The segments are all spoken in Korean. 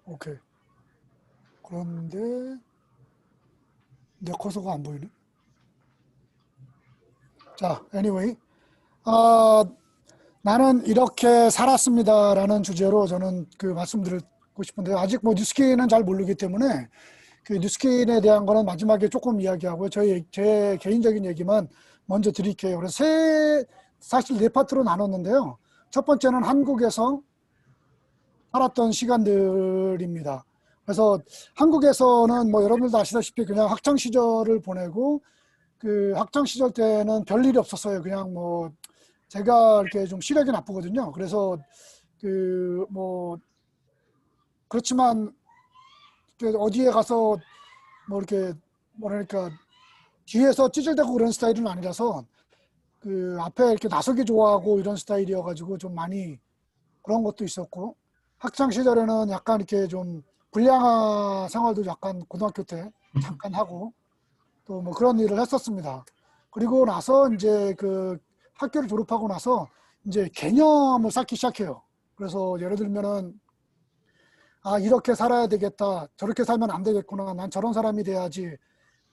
오케이. 그런데 내 커서가 안 보이네. 자, anyway. 아, 나는 이렇게 살았습니다라는 주제로 저는 그 말씀드리고 싶은데 아직 뭐 뉴스킨은 잘 모르기 때문에 그 뉴스킨에 대한 거는 마지막에 조금 이야기하고요. 제 개인적인 얘기만 먼저 드릴게요. 그래서 사실 네 파트로 나눴는데요. 첫 번째는 한국에서 살았던 시간들입니다. 그래서 한국에서는 뭐 여러분들도 아시다시피 그냥 학창 시절을 보내고 그 학창 시절 때는 별일이 없었어요. 그냥 뭐 제가 이렇게 좀 시력이 나쁘거든요. 그래서 그 뭐 그렇지만 어디에 가서 뭐 이렇게 뭐랄까 뒤에서 찌질대고 그런 스타일은 아니라서 그 앞에 이렇게 나서기 좋아하고 이런 스타일이어가지고 좀 많이 그런 것도 있었고 학창 시절에는 약간 이렇게 좀 불량화 생활도 약간 고등학교 때 잠깐 하고 또 뭐 그런 일을 했었습니다. 그리고 나서 이제 그 학교를 졸업하고 나서 이제 개념을 쌓기 시작해요. 그래서 예를 들면은 이렇게 살아야 되겠다. 저렇게 살면 안 되겠구나. 난 저런 사람이 돼야지.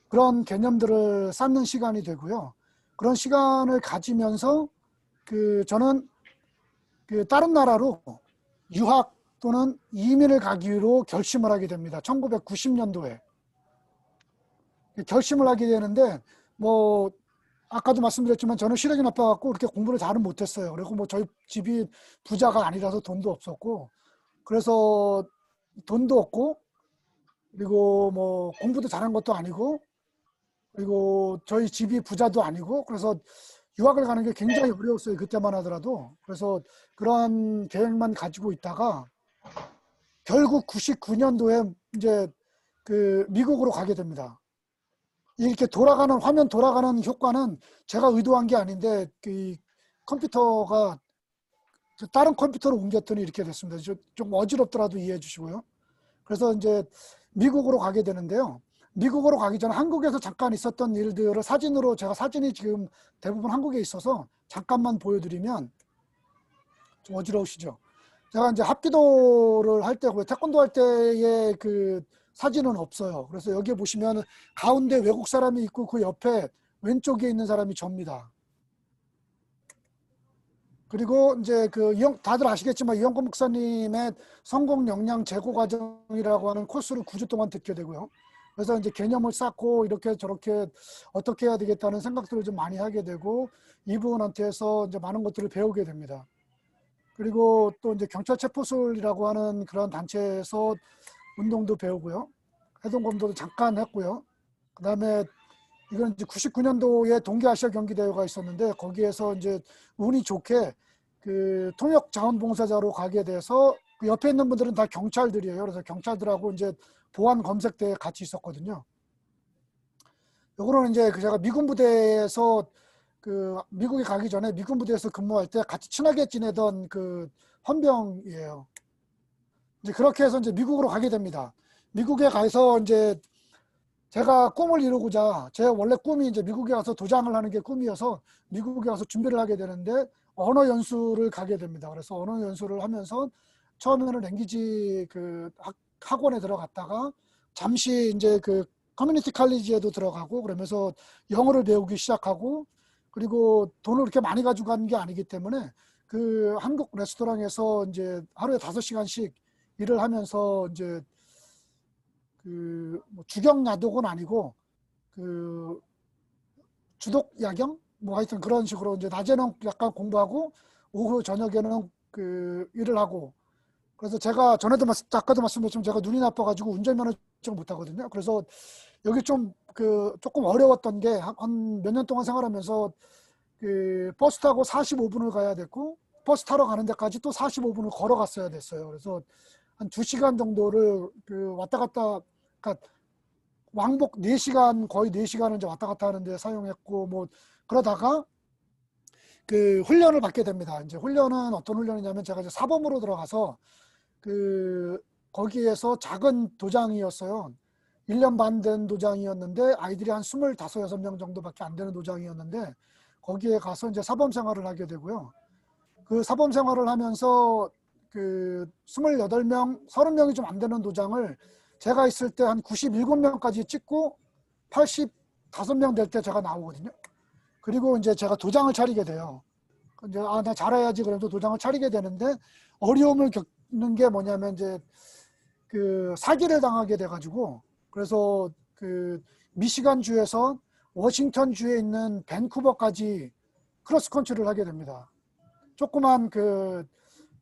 그런 개념들을 쌓는 시간이 되고요. 그런 시간을 가지면서 그 저는 그 다른 나라로 유학 또는 이민을 가기로 결심을 하게 됩니다. 1990년도에 결심을 하게 되는데 뭐 아까도 말씀드렸지만 저는 시력이 나빠갖고 그렇게 공부를 잘은 못했어요. 그리고 뭐 저희 집이 부자가 아니라서 돈도 없었고 그래서 돈도 없고 그리고 뭐 공부도 잘한 것도 아니고 그리고 저희 집이 부자도 아니고 그래서 유학을 가는 게 굉장히 어려웠어요. 그때만 하더라도. 그래서 그런 계획만 가지고 있다가 결국 99년도에 이제 그 미국으로 가게 됩니다. 이렇게 돌아가는 화면 돌아가는 효과는 제가 의도한 게 아닌데 그 컴퓨터가 다른 컴퓨터로 옮겼더니 이렇게 됐습니다. 좀 어지럽더라도 이해해 주시고요. 그래서 이제 미국으로 가게 되는데요. 미국으로 가기 전에 한국에서 잠깐 있었던 일들을 사진으로 제가 사진이 지금 대부분 한국에 있어서 잠깐만 보여드리면 좀 어지러우시죠? 제가 이제 합기도를 할 때고요. 태권도 할 때의 그 사진은 없어요. 그래서 여기 보시면 가운데 외국 사람이 있고 그 옆에 왼쪽에 있는 사람이 접니다. 그리고 이제 그 다들 아시겠지만 이영권 목사님의 성공 역량 제고 과정이라고 하는 코스를 9주 동안 듣게 되고요. 그래서 이제 개념을 쌓고 이렇게 저렇게 어떻게 해야 되겠다는 생각들을 좀 많이 하게 되고 이분한테서 이제 많은 것들을 배우게 됩니다. 그리고 또 이제 경찰 체포술이라고 하는 그런 단체에서 운동도 배우고요. 해동검도도 잠깐 했고요. 그 다음에 이건 이제 99년도에 동계아시아 경기대회가 있었는데 거기에서 이제 운이 좋게 그 통역자원봉사자로 가게 돼서 그 옆에 있는 분들은 다 경찰들이에요. 그래서 경찰들하고 이제 보안 검색대에 같이 있었거든요. 요거는 이제 그 제가 미군 부대에서 그 미국에 가기 전에 미군 부대에서 근무할 때 같이 친하게 지내던 그 헌병이에요. 이제 그렇게 해서 이제 미국으로 가게 됩니다. 미국에 가서 이제 제가 꿈을 이루고자 제 원래 꿈이 이제 미국에 가서 도장을 하는 게 꿈이어서 미국에 가서 준비를 하게 되는데 언어 연수를 가게 됩니다. 그래서 언어 연수를 하면서 처음에는 랭귀지 그 학원에 들어갔다가 잠시 이제 그 커뮤니티 칼리지에도 들어가고 그러면서 영어를 배우기 시작하고 그리고 돈을 그렇게 많이 가지고 가는 게 아니기 때문에 그 한국 레스토랑에서 이제 하루에 5시간씩 일을 하면서 이제 그뭐 주경야독은 아니고 그 주독 야경 뭐 하여튼 그런 식으로 이제 낮에는 약간 공부하고 오후 저녁에는 그 일을 하고 그래서 제가 전에도 아까도 말씀드렸지만 제가 눈이 나빠가지고 운전면허증 못 하거든요. 그래서 여기 좀 그 조금 어려웠던 게 한 몇 년 동안 생활하면서 그 버스 타고 45분을 가야 됐고 버스 타러 가는 데까지 또 45분을 걸어갔어야 됐어요. 그래서 한 2시간 정도를 그 왔다 갔다 그러니까 왕복 4시간 거의 4시간을 이제 왔다 갔다 하는데 사용했고 뭐 그러다가 그 훈련을 받게 됩니다. 이제 훈련은 어떤 훈련이냐면 제가 이제 사범으로 들어가서 그 거기에서 작은 도장이었어요. 1년 반 된 도장이었는데 아이들이 한 25, 6명 정도밖에 안 되는 도장이었는데 거기에 가서 이제 사범 생활을 하게 되고요. 그 사범 생활을 하면서 그 28명, 30명이 좀 안 되는 도장을 제가 있을 때 한 97명까지 찍고 85명 될 때 제가 나오거든요. 그리고 이제 제가 도장을 차리게 돼요. 이제 나 잘해야지 그래도 도장을 차리게 되는데 어려움을 겪는 게 뭐냐면 이제 그 사기를 당하게 돼가지고 그래서 그 미시간 주에서 워싱턴 주에 있는 밴쿠버까지 크로스컨트리를 하게 됩니다. 조그만 그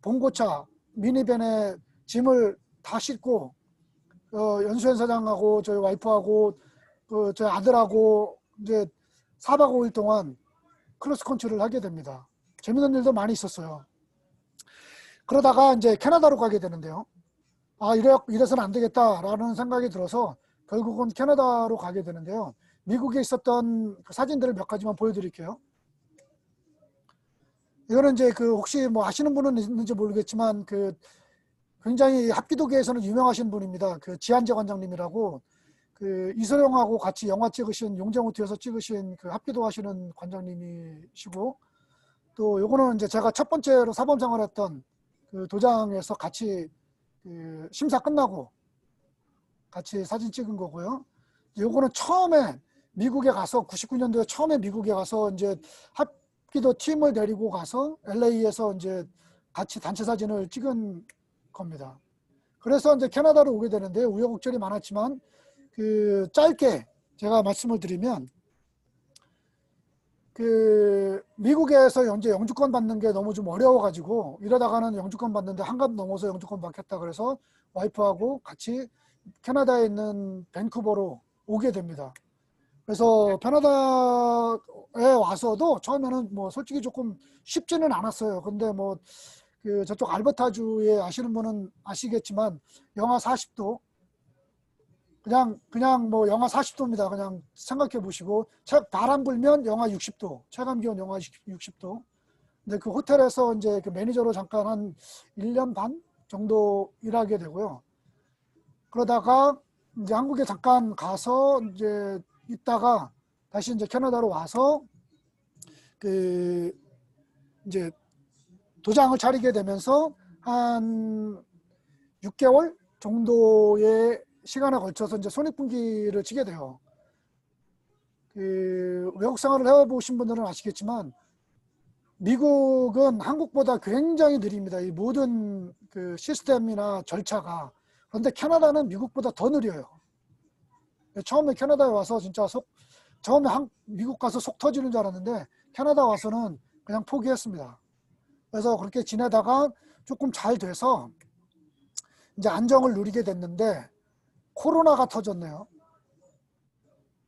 봉고차 미니밴에 짐을 다 싣고 연수원 사장하고 저희 와이프하고 그 저희 아들하고 이제 4박 5일 동안 크로스컨트리를 하게 됩니다. 재밌는 일도 많이 있었어요. 그러다가 이제 캐나다로 가게 되는데요. 이래서는 안 되겠다라는 생각이 들어서 결국은 캐나다로 가게 되는데요. 미국에 있었던 그 사진들을 몇 가지만 보여드릴게요. 이거는 이제 그 혹시 뭐 아시는 분은 있는지 모르겠지만 그 굉장히 합기도계에서는 유명하신 분입니다. 그 지한재 관장님이라고 그 이소룡하고 같이 영화 찍으신 용쟁호투에서 찍으신 그 합기도 하시는 관장님이시고 또 요거는 이제 제가 첫 번째로 사범생활했던 그 도장에서 같이 그 심사 끝나고 같이 사진 찍은 거고요. 요거는 처음에 미국에 가서 99년도에 처음에 미국에 가서 이제 합기도 팀을 데리고 가서 LA에서 이제 같이 단체 사진을 찍은 겁니다. 그래서 이제 캐나다로 오게 되는데 우여곡절이 많았지만 그 짧게 제가 말씀을 드리면 그 미국에서 이제 영주권 받는 게 너무 좀 어려워가지고 이러다가는 영주권 받는데 한갑 넘어서 영주권 받겠다 그래서 와이프하고 같이 캐나다에 있는 밴쿠버로 오게 됩니다. 그래서 캐나다에 와서도 처음에는 뭐 솔직히 조금 쉽지는 않았어요. 근데 뭐 그 저쪽 알버타주에 아시는 분은 아시겠지만 영하 40도 그냥 뭐 영하 40도입니다. 그냥 생각해 보시고 바람 불면 영하 60도, 체감 기온 영하 60도. 근데 그 호텔에서 이제 그 매니저로 잠깐 한 1년 반 정도 일하게 되고요. 그러다가 이제 한국에 잠깐 가서 이제 있다가 다시 이제 캐나다로 와서 그 이제 도장을 차리게 되면서 한 6개월 정도의 시간에 걸쳐서 이제 손익분기를 치게 돼요. 그 외국 생활을 해보신 분들은 아시겠지만 미국은 한국보다 굉장히 느립니다. 이 모든 그 시스템이나 절차가. 그런데 캐나다는 미국보다 더 느려요. 처음에 캐나다에 와서 진짜 처음에 미국 가서 속 터지는 줄 알았는데 캐나다 와서는 그냥 포기했습니다. 그래서 그렇게 지내다가 조금 잘 돼서 이제 안정을 누리게 됐는데 코로나가 터졌네요.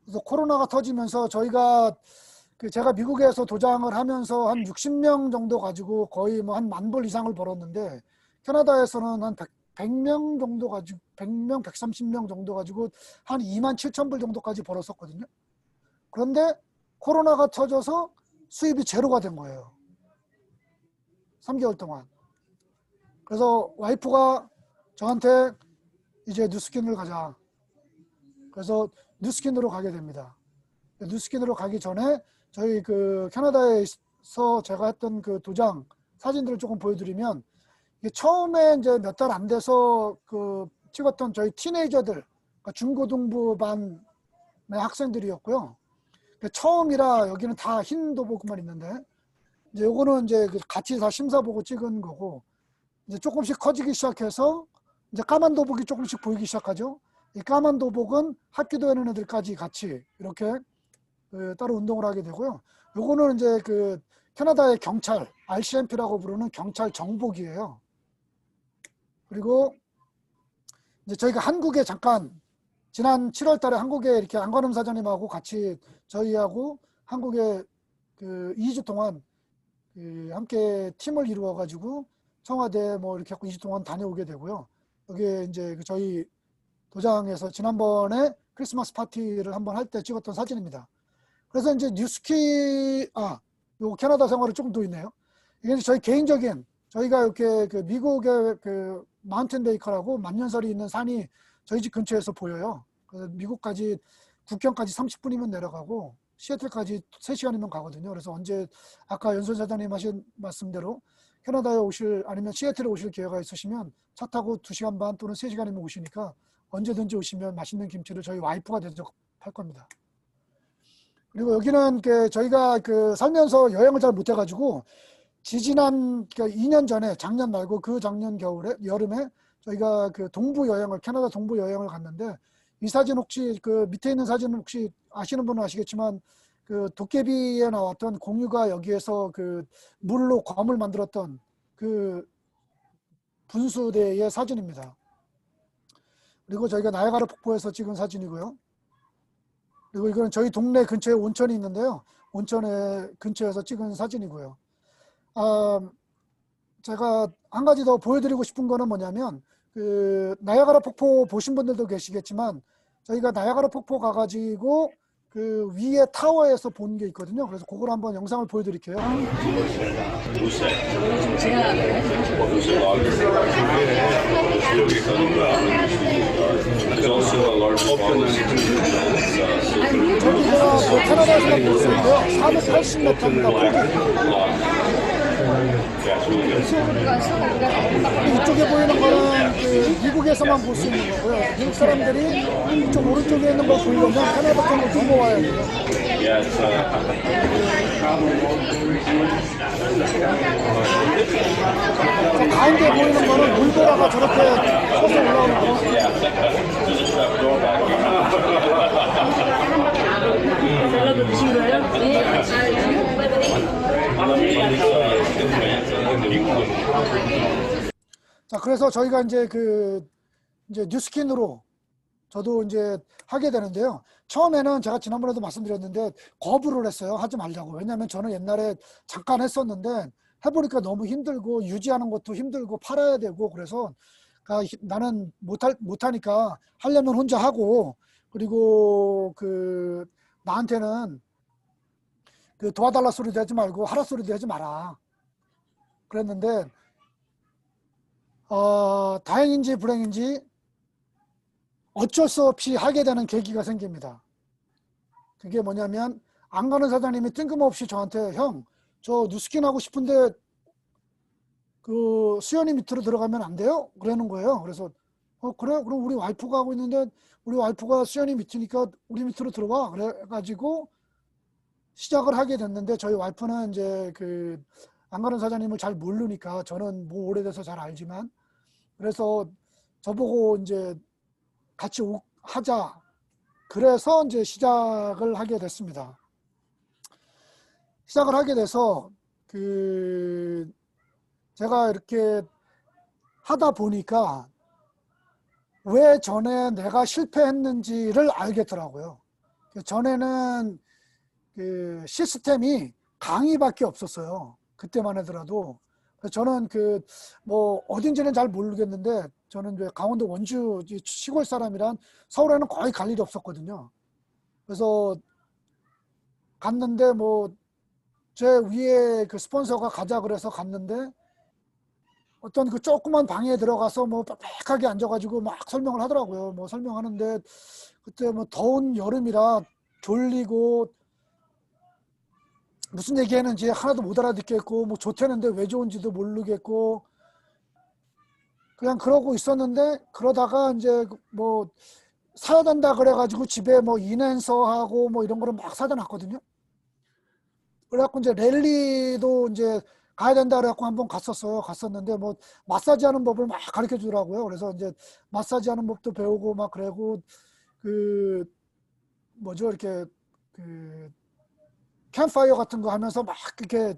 그래서 코로나가 터지면서 저희가 제가 미국에서 도장을 하면서 한 60명 정도 가지고 거의 뭐 한 10,000불 이상을 벌었는데 캐나다에서는 한 100명 정도 가지고 100명, 130명 정도 가지고 한 27,000불 정도까지 벌었었거든요. 그런데 코로나가 터져서 수입이 제로가 된 거예요. 3개월 동안. 그래서 와이프가 저한테 이제 뉴스킨을 가자. 그래서 뉴스킨으로 가게 됩니다. 뉴스킨으로 가기 전에 저희 그 캐나다에서 제가 했던 그 도장 사진들을 조금 보여드리면 이게 처음에 이제 몇 달 안 돼서 그 찍었던 저희 티네이저들 그러니까 중고등부 반의 학생들이었고요. 처음이라 여기는 다 흰 도복만 있는데 이제 요거는 이제 같이 다 심사 보고 찍은 거고 이제 조금씩 커지기 시작해서 이제 까만 도복이 조금씩 보이기 시작하죠. 이 까만 도복은 합기도에 있는 애들까지 같이 이렇게 따로 운동을 하게 되고요. 요거는 이제 그 캐나다의 경찰 RCMP라고 부르는 경찰 정복이에요. 그리고 이제 저희가 한국에 잠깐 지난 7월 달에 한국에 이렇게 안관음 사장님하고 같이 저희하고 한국에 그 2주 동안 그 함께 팀을 이루어 가지고 청와대 뭐 이렇게 2주 동안 다녀오게 되고요. 여기에 이제 저희 도장에서 지난번에 크리스마스 파티를 한번 할 때 찍었던 사진입니다. 그래서 이제 뉴스키 요 캐나다 생활이 조금 더 있네요. 이게 저희 개인적인 저희가 이렇게 그 미국의 그 마운틴 베이커라고 만년설이 있는 산이 저희 집 근처에서 보여요. 그래서 미국까지 국경까지 30분이면 내려가고 시애틀까지 3시간이면 가거든요. 그래서 언제 아까 연선 사장님 하신 말씀대로 캐나다에 오실 아니면 시애틀에 오실 기회가 있으시면 차 타고 2시간 반 또는 3시간이면 오시니까 언제든지 오시면 맛있는 김치를 저희 와이프가 대접할 겁니다. 그리고 여기는 저희가 살면서 여행을 잘 못해가지고 지지난 2년 전에 작년 말고 그 작년 여름에 저희가 동부 여행을 캐나다 동부 여행을 갔는데 이 사진 혹시 밑에 있는 사진은 혹시 아시는 분은 아시겠지만 도깨비에 나왔던 공유가 여기에서 물로 괌을 만들었던 분수대의 사진입니다. 그리고 저희가 나야가라 폭포에서 찍은 사진이고요. 그리고 이거는 저희 동네 근처에 온천이 있는데요. 온천에 근처에서 찍은 사진이고요. 제가 한 가지 더 보여드리고 싶은 거는 뭐냐면 나야가라 폭포 보신 분들도 계시겠지만 저희가 나야가라 폭포 가가지고 위에 타워에서 본 게 있거든요. 그래서 그걸 한번 영상을 보여드릴게요. 저기가 캐나다에서만 볼 수 있고요. 480m입니다. 이쪽에 보이는 거는 미국에서만 볼 수 있는 거고요. 미국 사람들이 이쪽 오른쪽에 있는 걸 보려면 캐나다 쪽으로 들고 와야 돼요. 가운데 보이는 거는 물보라가 저렇게 서서 올라오는 거. 샐러드 드신 거예요? 네. 자, 그래서 저희가 이제 이제 뉴스킨으로 저도 이제 하게 되는데요. 처음에는 제가 지난번에도 말씀드렸는데 거부를 했어요. 하지 말자고. 왜냐하면 저는 옛날에 잠깐 했었는데 해보니까 너무 힘들고 유지하는 것도 힘들고 팔아야 되고 그래서 나는 못하니까 하려면 혼자 하고 그리고 나한테는 도와달라 소리도 하지 말고 하라 소리도 하지 마라. 그랬는데 다행인지 불행인지 어쩔 수 없이 하게 되는 계기가 생깁니다. 그게 뭐냐면 안 가는 사장님이 뜬금없이 저한테 형, 저 뉴스킨 하고 싶은데 수연이 밑으로 들어가면 안 돼요? 그러는 거예요. 그래서 그래? 그럼 우리 와이프가 하고 있는데 우리 와이프가 수연이 밑이니까 우리 밑으로 들어와. 그래가지고 시작을 하게 됐는데 저희 와이프는 이제 안 가는 사장님을 잘 모르니까 저는 뭐 오래돼서 잘 알지만 그래서 저보고 이제 같이 하자. 그래서 이제 시작을 하게 됐습니다. 시작을 하게 돼서 제가 이렇게 하다 보니까 왜 전에 내가 실패했는지를 알겠더라고요. 전에는 시스템이 강의밖에 없었어요. 그때만 하더라도. 저는 뭐 어딘지는 잘 모르겠는데 저는 강원도 원주 시골 사람이란 서울에는 거의 갈 일이 없었거든요. 그래서 갔는데 뭐 제 위에 스폰서가 가자 그래서 갔는데 어떤 조그만 방에 들어가서 뭐 빽빽하게 앉아가지고 막 설명을 하더라고요. 뭐 설명하는데 그때 뭐 더운 여름이라 졸리고 무슨 얘기했는지 하나도 못 알아듣겠고 뭐 좋다는데 왜 좋은지도 모르겠고 그냥 그러고 있었는데 그러다가 이제 뭐 사야 된다 그래가지고 집에 뭐 인앤서하고 뭐 이런 거를 막 사다 놨거든요. 그래갖고 이제 랠리도 이제 가야 된다 그래갖고 한번 갔었는데 뭐 마사지 하는 법을 막 가르쳐 주더라고요. 그래서 이제 마사지 하는 법도 배우고 막 그러고 뭐죠 이렇게 캠파이어 같은 거 하면서 막 이렇게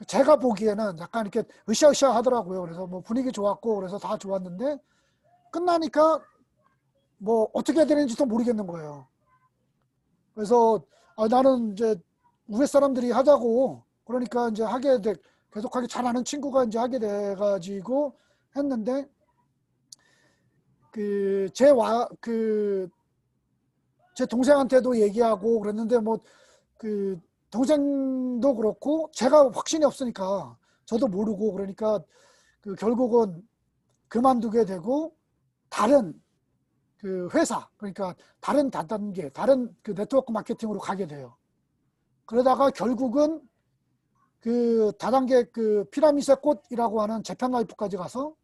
제가 보기에는 약간 이렇게 으쌰으쌰 하더라고요. 그래서 뭐 분위기 좋았고 그래서 다 좋았는데 끝나니까 뭐 어떻게 해야 되는지도 모르겠는 거예요. 그래서 나는 이제 위에 사람들이 하자고 그러니까 이제 계속하게 잘하는 친구가 이제 하게 돼가지고 했는데 제 동생한테도 얘기하고 그랬는데 뭐 동생도 그렇고 제가 확신이 없으니까 저도 모르고 그러니까 결국은 그만두게 되고 다른 회사 그러니까 다른 다단계 다른 네트워크 마케팅으로 가게 돼요. 그러다가 결국은 그 다단계 그 피라미드의 꽃이라고 하는 재팬 라이프까지 가서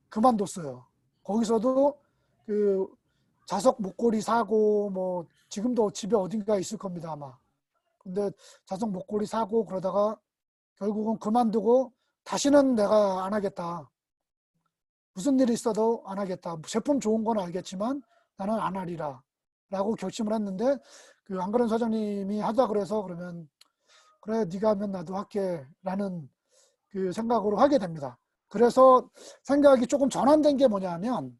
그만뒀어요. 거기서도 그 자석 목걸이 사고 뭐 지금도 집에 어딘가 있을 겁니다 아마. 근데 자석 목걸이 사고 그러다가 결국은 그만두고 다시는 내가 안 하겠다. 무슨 일이 있어도 안 하겠다. 제품 좋은 건 알겠지만 나는 안 하리라 라고 결심을 했는데 그 안그런 사장님이 하자 그래서 그러면 그래 네가 하면 나도 할게 라는 그 생각으로 하게 됩니다. 그래서 생각이 조금 전환된 게 뭐냐면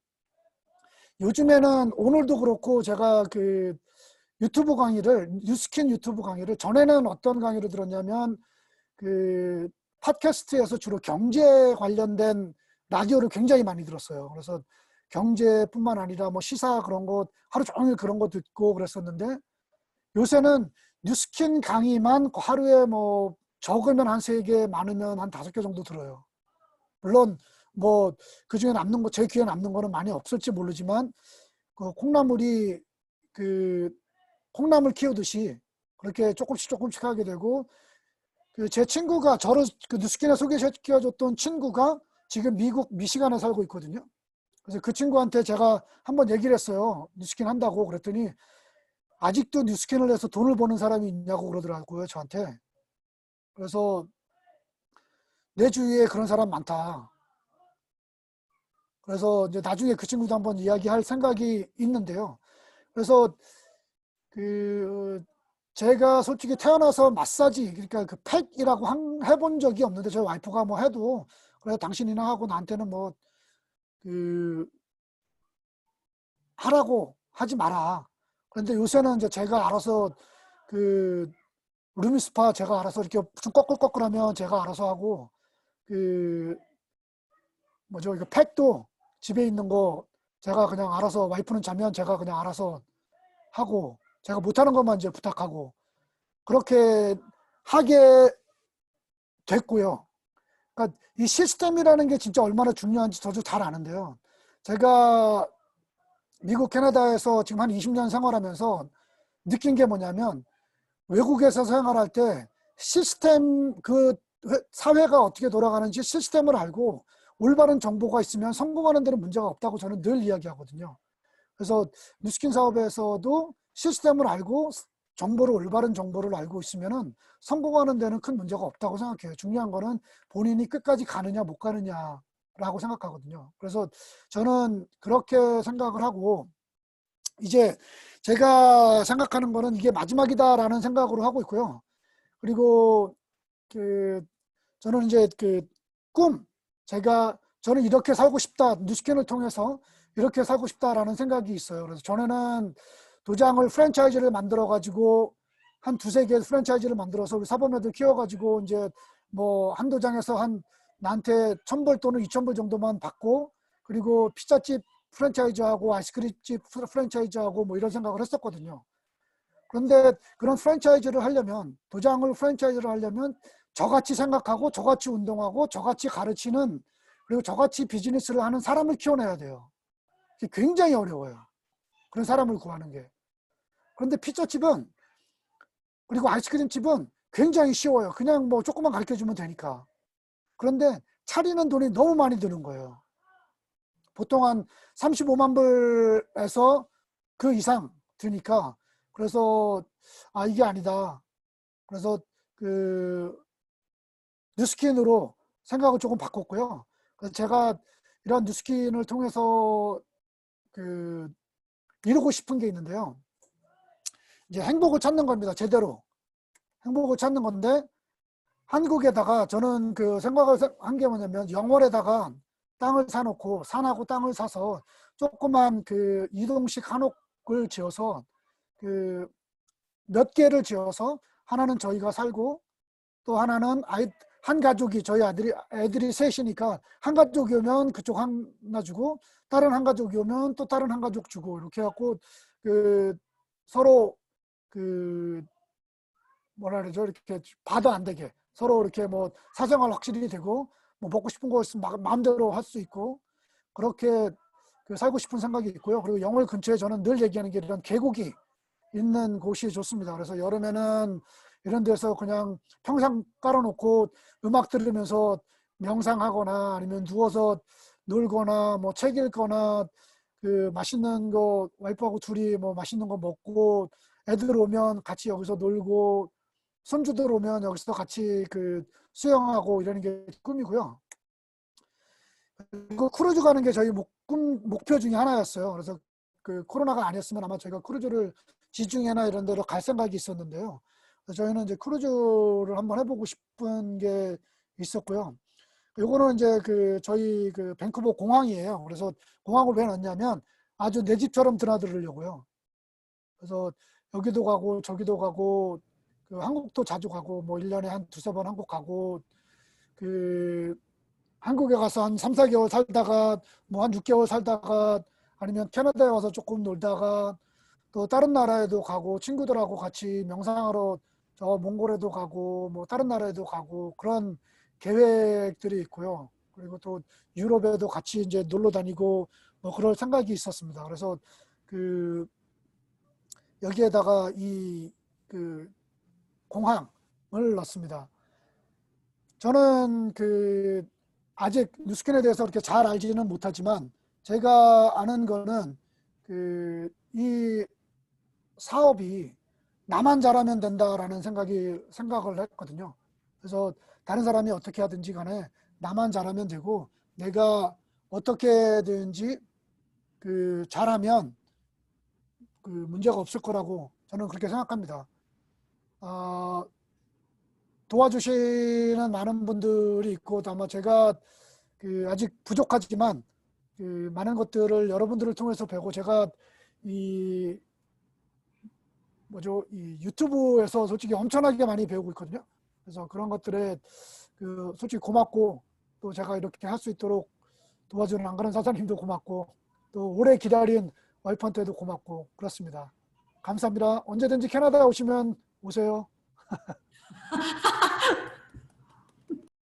요즘에는 오늘도 그렇고 제가 그 유튜브 강의를 뉴스킨 유튜브 강의를 전에는 어떤 강의를 들었냐면 그 팟캐스트에서 주로 경제 관련된 라디오를 굉장히 많이 들었어요. 그래서 경제뿐만 아니라 뭐 시사 그런 거 하루 종일 그런 거 듣고 그랬었는데 요새는 뉴스킨 강의만 하루에 뭐 적으면 한 3개 많으면 한 5개 정도 들어요. 물론 뭐 그중에 남는 거 제 귀에 남는 거는 많이 없을지 모르지만 그 콩나물이 그 콩나물 키우듯이 그렇게 조금씩 하게 되고 그 제 친구가 저를 그 뉴스킨에 소개시켜줬던 친구가 지금 미국 미시간에 살고 있거든요. 그래서 그 친구한테 제가 한번 얘기를 했어요. 뉴스킨 한다고 그랬더니 아직도 뉴스킨을 해서 돈을 버는 사람이 있냐고 그러더라고요 저한테. 그래서 내 주위에 그런 사람 많다. 그래서 이제 나중에 그 친구도 한번 이야기할 생각이 있는데요. 그래서 그 제가 솔직히 태어나서 마사지 그러니까 그 팩이라고 해본 적이 없는데 저희 와이프가 뭐 해도 그래 당신이나 하고 나한테는 뭐 그 하라고 하지 마라. 그런데 요새는 이제 제가 알아서 그 루미스파 제가 알아서 이렇게 좀 꺼끌꺼끌하면 제가 알아서 하고 그 뭐죠 이거 팩도 집에 있는 거 제가 그냥 알아서 와이프는 자면 제가 그냥 알아서 하고 제가 못하는 것만 이제 부탁하고 그렇게 하게 됐고요. 그러니까 이 시스템이라는 게 진짜 얼마나 중요한지 저도 잘 아는데요. 제가 미국 캐나다에서 지금 한 20년 생활하면서 느낀 게 뭐냐면 외국에서 생활할 때 시스템 그 사회가 어떻게 돌아가는지 시스템을 알고 올바른 정보가 있으면 성공하는 데는 문제가 없다고 저는 늘 이야기하거든요. 그래서 뉴스킨 사업에서도 시스템을 알고 정보를 올바른 정보를 알고 있으면은 성공하는 데는 큰 문제가 없다고 생각해요. 중요한 거는 본인이 끝까지 가느냐 못 가느냐라고 생각하거든요. 그래서 저는 그렇게 생각을 하고 이제 제가 생각하는 거는 이게 마지막이다라는 생각으로 하고 있고요. 그리고 그 저는 이제 그 저는 이렇게 살고 싶다. 뉴스캔을 통해서 이렇게 살고 싶다라는 생각이 있어요. 그래서 전에는 도장을 프랜차이즈를 만들어 가지고 한 2-3개 프랜차이즈를 만들어서 우리 사범애들 키워 가지고 이제 뭐 한 도장에서 한 나한테 1,000불 또는 2,000불 정도만 받고 그리고 피자집 프랜차이즈하고 아이스크림집 프랜차이즈하고 뭐 이런 생각을 했었거든요. 그런데 그런 프랜차이즈를 하려면 도장을 프랜차이즈를 하려면 저같이 생각하고 저같이 운동하고 저같이 가르치는 그리고 저같이 비즈니스를 하는 사람을 키워내야 돼요. 이게 굉장히 어려워요. 그런 사람을 구하는 게. 그런데 피자집은 그리고 아이스크림집은 굉장히 쉬워요. 그냥 뭐 조금만 가르쳐주면 되니까. 그런데 차리는 돈이 너무 많이 드는 거예요. 보통 한 35만 불에서 그 이상 드니까 그래서 아 이게 아니다. 그래서 그 뉴스킨으로 생각을 조금 바꿨고요. 그래서 제가 이런 뉴스킨을 통해서 그 이루고 싶은 게 있는데요. 이제 행복을 찾는 겁니다. 제대로 행복을 찾는 건데 한국에다가 저는 그 생각을 한 게 뭐냐면 영월에다가 땅을 사놓고 산하고 땅을 사서 조그만 그 이동식 한옥을 지어서 그 몇 개를 지어서 하나는 저희가 살고 또 하나는 한 가족이 저희 애들이 셋이니까 한 가족이 오면 그쪽 하나 주고 다른 한 가족이 오면 또 다른 한 가족 주고 이렇게 해갖고 그 서로 그 뭐라 그러죠 이렇게 봐도 안 되게 서로 이렇게 뭐 사생활 확실히 되고 뭐 먹고 싶은 거 있으면 마음대로 할 수 있고 그렇게 그 살고 싶은 생각이 있고요. 그리고 영월 근처에 저는 늘 얘기하는 게 이런 계곡이 있는 곳이 좋습니다. 그래서 여름에는 이런 데서 그냥 평상 깔아놓고 음악 들으면서 명상하거나 아니면 누워서 놀거나 뭐 책 읽거나 그 맛있는 거 와이프하고 둘이 뭐 맛있는 거 먹고 애들 오면 같이 여기서 놀고 손주들 오면 여기서 같이 그 수영하고 이러는 게 꿈이고요. 그 크루즈 가는 게 저희 목표 중에 하나였어요. 그래서 그 코로나가 아니었으면 아마 저희가 크루즈를 지중해나 이런 데로 갈 생각이 있었는데요. 그래서 저희는 이제 크루즈를 한번 해보고 싶은 게 있었고요. 요거는 이제 그 저희 그 밴쿠버 공항이에요. 그래서 공항을 왜 넣냐면 아주 내 집처럼 드나들으려고요. 그래서 여기도 가고 저기도 가고 그 한국도 자주 가고 뭐 1년에 한 두세 번 한국 가고 그 한국에 가서 한 3, 4개월 살다가 뭐 한 6개월 살다가 아니면 캐나다에 와서 조금 놀다가 또 다른 나라에도 가고 친구들하고 같이 명상하러 저 몽골에도 가고 뭐 다른 나라에도 가고 그런 계획들이 있고요. 그리고 또 유럽에도 같이 이제 놀러 다니고 뭐 그럴 생각이 있었습니다. 그래서 그 여기에다가 이 그 공항을 넣습니다. 저는 그 아직 뉴스킨에 대해서 그렇게 잘 알지는 못하지만 제가 아는 거는 그 이 사업이 나만 잘하면 된다라는 생각을 했거든요. 그래서 다른 사람이 어떻게 하든지 간에 나만 잘하면 되고 내가 어떻게든지 그 잘하면 그 문제가 없을 거라고 저는 그렇게 생각합니다. 도와주시는 많은 분들이 있고 아마 제가 그 아직 부족하지만 그 많은 것들을 여러분들을 통해서 배우고 제가 이 이 유튜브에서 솔직히 엄청나게 많이 배우고 있거든요. 그래서 그런 것들에 그 솔직히 고맙고 또 제가 이렇게 할 수 있도록 도와주는 안가는 사장님도 고맙고 또 오래 기다린 와이프한테도 고맙고 그렇습니다. 감사합니다. 언제든지 캐나다에 오시면 오세요.